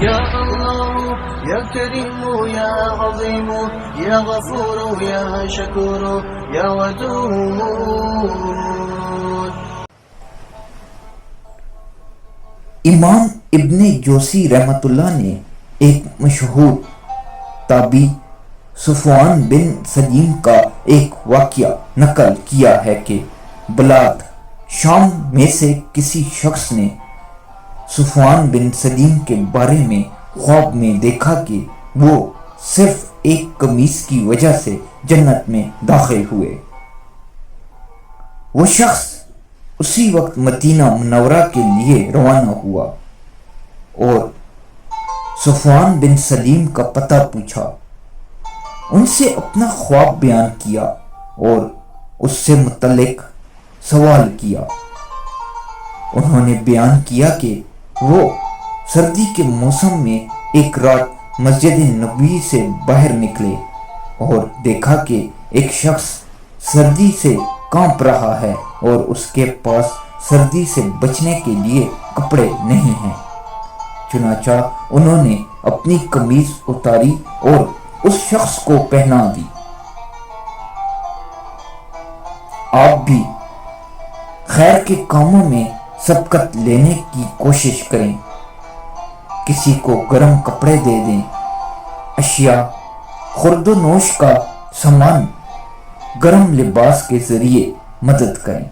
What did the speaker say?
يا الله يا كريم يا عظيم يا غفور يا شكور يا ودود. امام ابن جوسی رحمۃ اللہ نے ایک مشہور تابعی صفوان بن سلیم کا ایک واقعہ نقل کیا ہے کہ بلاد شام میں سے کسی شخص نے صفوان بن سلیم کے بارے میں خواب میں دیکھا کہ وہ صرف ایک قمیص کی وجہ سے جنت میں داخل ہوئے۔ وہ شخص اسی وقت مدینہ منورہ کے لیے روانہ ہوا اور صفوان بن سلیم کا پتہ پوچھا، ان سے اپنا خواب بیان کیا اور اس سے متعلق سوال کیا۔ انہوں نے بیان کیا کہ وہ سردی کے موسم میں ایک رات مسجد نبوی سے باہر نکلے اور دیکھا کہ ایک شخص سردی سے کانپ رہا ہے اور اس کے پاس سردی سے بچنے کے لیے کپڑے نہیں ہیں۔ چنانچہ انہوں نے اپنی قمیض اتاری اور اس شخص کو پہنا دی۔ آپ بھی خیر کے کاموں میں سبقت لینے کی کوشش کریں، کسی کو گرم کپڑے دے دیں، اشیاء خورد و نوش کا سامان گرم لباس کے ذریعے مدد کریں۔